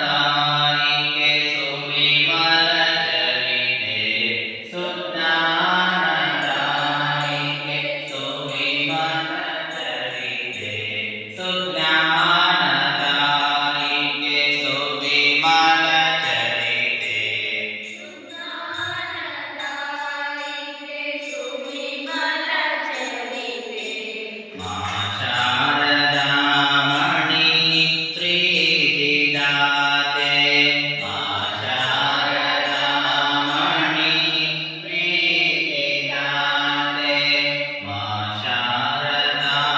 सुज्ञानदायिके सुविमलचरिते सुज्ञानदायिके सुविमलचरिते सुज्ञानदायिके सुविमलचरिते सुज्ञानदायिके सुविमलचरिते मा शारदामणि प्रीतिदाते मा शारदामणि प्रीतिदाते मा शारदामणि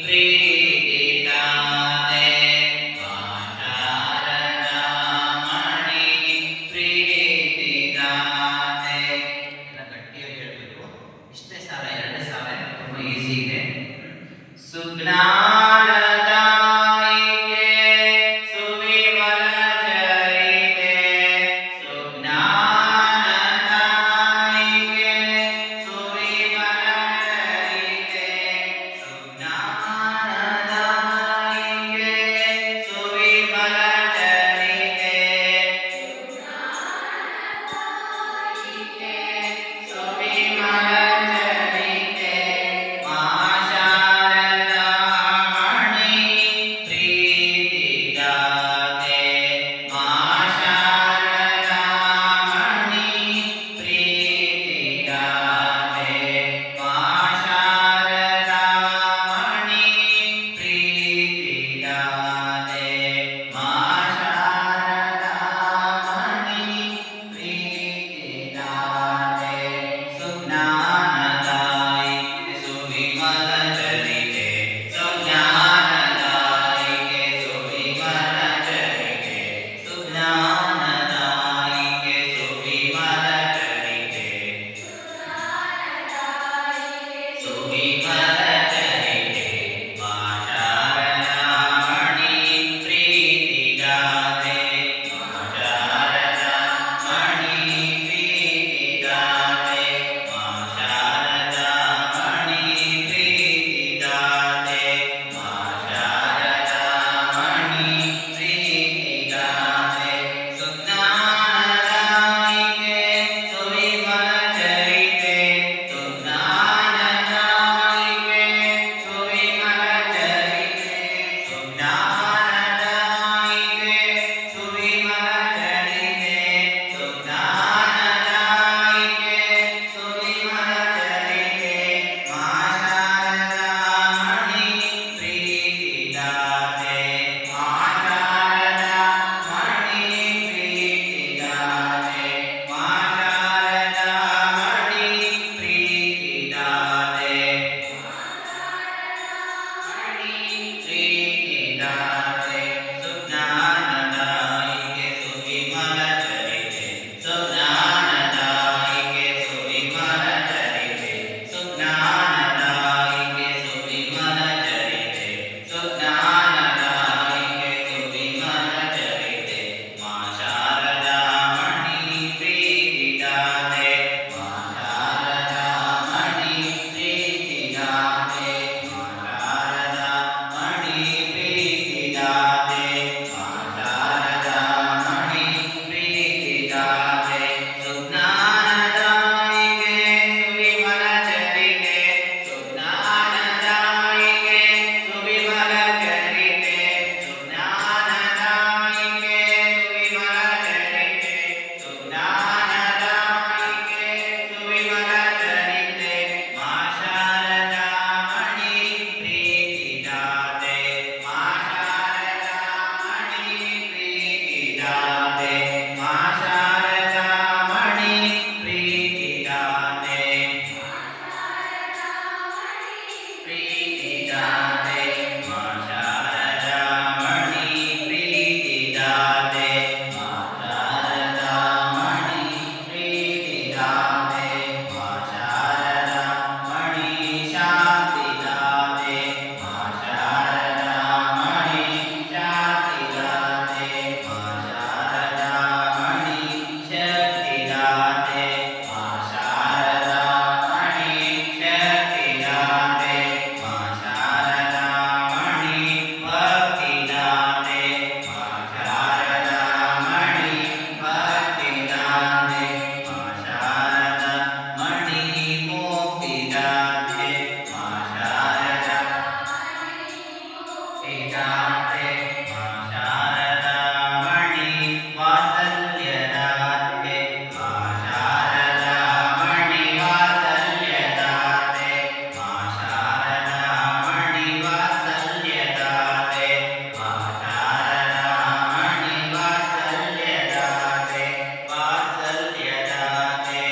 प्रीतिदाते मा शारदामणि ಪ್ರೀತಿದಾತೆ ಎಲ್ಲ ಗಟ್ಟಿಯಾಗಿ ಹೇಳ್ಬೇಕು. ಇಷ್ಟೇ ಸಾಲ, ಎರಡನೇ ಸಾಲ ತುಂಬಾ ಈಸಿ ಇದೆ. ಸುಜ್ಞಾನದಾಯಿಕೆ ಸುವಿಮಲಚರಿತೆ ಸುಜ್ಞಾನದಾಯಿಕೆ ಸುವಿಮಲಚರಿತೆ ಸುಜ್ಞಾನದಾಯಿಕೆ ಸುವಿಮಲಚರಿತೆ ಸುವಿಮಲಚರಿತೆ ಮಾ ಶಾರದಾಮಣಿ ಪ್ರೀತಿದಾತೆ ಮಾ ಶಾರದಾಮಣಿ ಪ್ರೀತಿದಾತೆ ಮಾ ಶಾರದಾಮಣಿ ಪ್ರೀತಿದಾತೆ ಮಾ ಶಾರದಾಮಣಿ ಪ್ರೀತಿದಾತೆ ಸುಜ್ಞಾನದಾಯಿಕೆ ಸುವಿಮಲಚರಿತೆ ಸುಜ್ಞಾನದಾಯಿಕೆ ಸುವಿಮಲಚರಿತೆ ಸುಜ್ಞಾನದಾಯಿಕೆ ಸುವಿಮಲಚರಿತೆ ಸುವಿಮಲಚರಿತೆ ಮಾ ಶಾರದಾಮಣಿ ಪ್ರೀತಿದಾತೆ ಮಾ ಶಾರದಾಮಣಿ ಪ್ರೀತಿದಾತೆ ಮಾ ಶಾರದಾಮಣಿ ಪ್ರೀತಿದಾತೆ ಮಾ ಶಾರದಾಮಣಿ ಪ್ರೀತಿದಾತೆ ಸುಜ್ಞಾನದಾಯಿಕೆ ಸುವಿಮಲಚರಿತೆ ಸುಜ್ಞಾನದಾಯಿಕೆ ಸುವಿಮಲಚರಿತೆ ಸುಜ್ಞಾನದಾಯಿಕೆ ಸುವಿಮಲಚರಿತೆ ಸುಜ್ಞಾನದಾಯಿಕೆ ಸುವಿಮಲಚರಿತೆ ಮಾ ಶಾರದಾಮಣಿ ಪ್ರೀತಿದಾತೆ ಮಾ ಶಾರದಾಮಣಿ ಪ್ರೀತಿದಾತೆ ಮಾ ಶಾರದಾಮಣಿ ಪ್ರೀತಿದಾತೆ ಪ್ರೀತಿದಾತೆ ಸುಜ್ಞಾನದಾಯಿಕೆ ಸುವಿಮಲಚರಿತೆ ಸುಜ್ಞಾನದಾಯಿಕೆ ಸುವಿಮಲಚರಿತೆ ಸುಜ್ಞಾನದಾಯಿಕೆ ಸುವಿಮಲಚರಿತೆ ಸುಜ್ಞಾನದಾಯಿಕೆ ಸುವಿಮಲಚರಿತೆ ಮಾ ಶಾರದಾಮಣಿ ಪ್ರೀತಿದಾತೆ ಮಾ ಶಾರದಾಮಣಿ ಪ್ರೀತಿದಾತೆ ಮಾ ಶಾರದಾಮಣಿ ಪ್ರೀತಿದಾತೆ ಶ್ರೀಜಾತೆ ಮಾ ಶಾರದಾಮಣಿ ವಾತ್ಸಲ್ಯದಾತೆ ಮಾ ಶಾರದಾಮಣಿ ವಾತ್ಸಲ್ಯದಾತೆ ಮಾ ಶಾರದಾಮಣಿ ವಾತ್ಸಲ್ಯದಾತೆ ಮಾ ಶಾರದಾಮಣಿ ವಾತ್ಸಲ್ಯದಾತೆ ವಾತ್ಸಲ್ಯದಾತೆ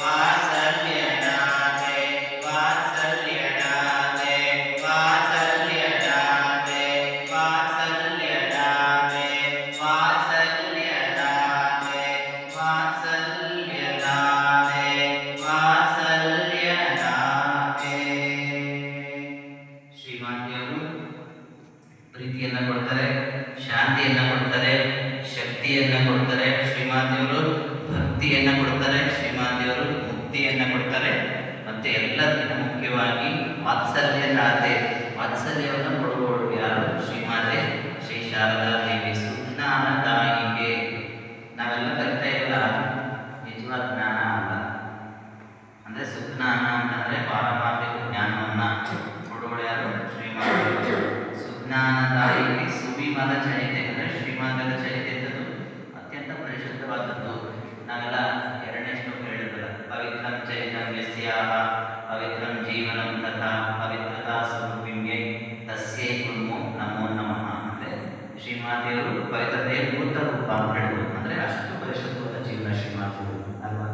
ವಾತ್ಸಲ್ಯದಾತೆ ವಾತ್ಸಲ್ಯದಾತೆ ವಾತ್ಸಲ್ಯದಾತೆ ವಾತ್ಸಲ್ಯದಾತೆ ವಾತ್ಸಲ್ಯದಾತೆ ವಾತ್ಸಲ್ಯದಾತೆ ವಾತ್ಸಲ್ಯದಾತೆ. ಶ್ರೀಮಾತೆಯವರು ಪ್ರೀತಿಯನ್ನ ಕೊಡ್ತಾರೆ, ಶಾಂತಿಯನ್ನ ಕೊಡ್ತಾರೆ, ಶಕ್ತಿಯನ್ನ ಕೊಡ್ತಾರೆ. ಶ್ರೀಮಾತೆಯವರು ಭಕ್ತಿಯನ್ನ ಕೊಡ್ತಾರೆ, ಶ್ರೀಮಾತೆಯವರು ಮುಕ್ತಿಯನ್ನ ಕೊಡ್ತಾರೆ. ಮತ್ತೆ ಎಲ್ಲದಕ್ಕಿಂತ ಮುಖ್ಯವಾಗಿ ವಾತ್ಸಲ್ಯದಾತೆ, ವಾತ್ಸಲ್ಯವನ್ನು ಕೊಡುವವರು ಯಾರು? ಶ್ರೀಮಾತೆ ಶ್ರೀ ಶಾರದಾ ದೇವಿ, ಸುಜ್ಞಾನದಾಯಿಕೆ. ನಾವೆಲ್ಲ ಕಲಿತಾ ಇಲ್ಲ ನಿಜವಾದ ಜ್ಞಾನ ಅಲ್ಲ. ಅಂದ್ರೆ ಸುಜ್ಞಾನ ಅಂತಂದ್ರೆ ಪಾರಮಾರ್ಥಿಕ ಜ್ಞಾನವನ್ನ ಕೊಡುವಳು ಯಾರು? ಶ್ರೀಮಾತೆ. ಸುಜ್ಞಾನದಾಯಿಕೆ, ಸುವಿಮಲ ಚರಿತೆ ಅಂದ್ರೆ ಶ್ರೀಮಾತೆಯ ಚರಿತೆ ಎಂಬುದು ಅತ್ಯಂತ ಪರಿಶುದ್ಧವಾದದ್ದು. ನಾವೆಲ್ಲ ಎರಡನೇ ಶ್ಲೋಕ ಹೇಳಿದ್ರಲ್ಲ, ಪವಿತ್ರಂ ಚರಿತಂ ಯಸ್ಯಾಹ ಪವಿತ್ರಂ ಜೀವನಂ ತಥಾ ಪವಿತ್ರತಾ ಸ್ವರೂಪಿಣ್ಯೈ ತಸ್ಯೈ ಕುರ್ಮೋ ನಮೋ ನಮಃ. ಅಂದ್ರೆ ಶ್ರೀಮಾತೆಯವರು ಪವಿತ್ರತೆಯ ಭೂತ ರೂಪ ಅಂತ ಹೇಳ್ಬೋದು. ಅಂದ್ರೆ ಅಷ್ಟು ಪರಿಶುದ್ಧವಾದ ಜೀವನ ಶ್ರೀಮಾತೆಯವರು ಅಲ್ವಾ?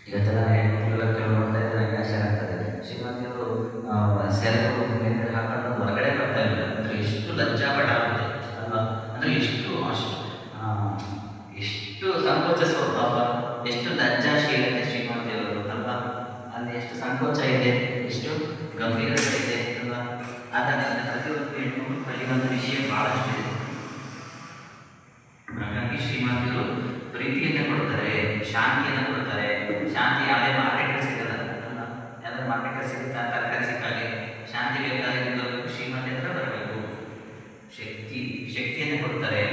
ಈಗ ಕೆಲವೆಲ್ಲ ನೋಡ್ತಾ ಇದ್ರೆ ನನಗೆ ಆಶ್ಚರ್ಯ ಆಗ್ತದೆ. ಶ್ರೀಮಾತೆಯವರು ಸೆರಗು ಮೇಲ್ಗಡೆ ಹಾಕೊಂಡು ಹೊರಗಡೆ ಬರ್ತಾ ಇಲ್ಲ ಅಂದ್ರೆ ಎಷ್ಟು ಲಜ್ಜಾಪಟ ಆಗುತ್ತೆ ಅಲ್ವಾ? ಅಂದ್ರೆ ಎಷ್ಟು ಸಂಕೋಚ ಸ್ವಭಾವ, ಎಷ್ಟು ಲಜ್ಜಾಶೀಲತೆ ಶ್ರೀಮಾತೆಯವರು ಅಲ್ವಾ? ಅಲ್ಲಿ ಎಷ್ಟು ಸಂಕೋಚ ಇದೆ, ಎಷ್ಟು ಗಂಭೀರತೆ ಇದೆ ಅಲ್ವಾ? ಆದ್ದರಿಂದ ಪ್ರತಿಯೊಂದು ಹೆಣ್ಣು ಕಲಿಯುವಂಥ ವಿಷಯ ಬಹಳಷ್ಟು ಇದೆ. ಹಾಗಾಗಿ ಶ್ರೀಮಾತೆಯವರು ಪ್ರೀತಿಯನ್ನು ಕೊಡ್ತಾರೆ, ಶಾಂತಿಯನ್ನು ಕೊಡ್ತಾರೆ. ಶಾಂತಿ ಯಾವುದೇ ಮಾರ್ಕೆಟಲ್ಲಿ ಸಿಗಲ್ಲ ಅಲ್ಲ? ಯಾವುದೇ ಮಾರ್ಕೆಟಲ್ಲಿ ಸಿಗುತ್ತಾ? ತರಕಾರಿ ಸಿಕ್ಕಾಗೆ ಶಾಂತಿ ಬೇಕಾಗಿರಬೇಕು, ಶ್ರೀಮಂತ ಹತ್ರ ಬರಬೇಕು. ಶಕ್ತಿಯನ್ನು ಕೊಡ್ತಾರೆ,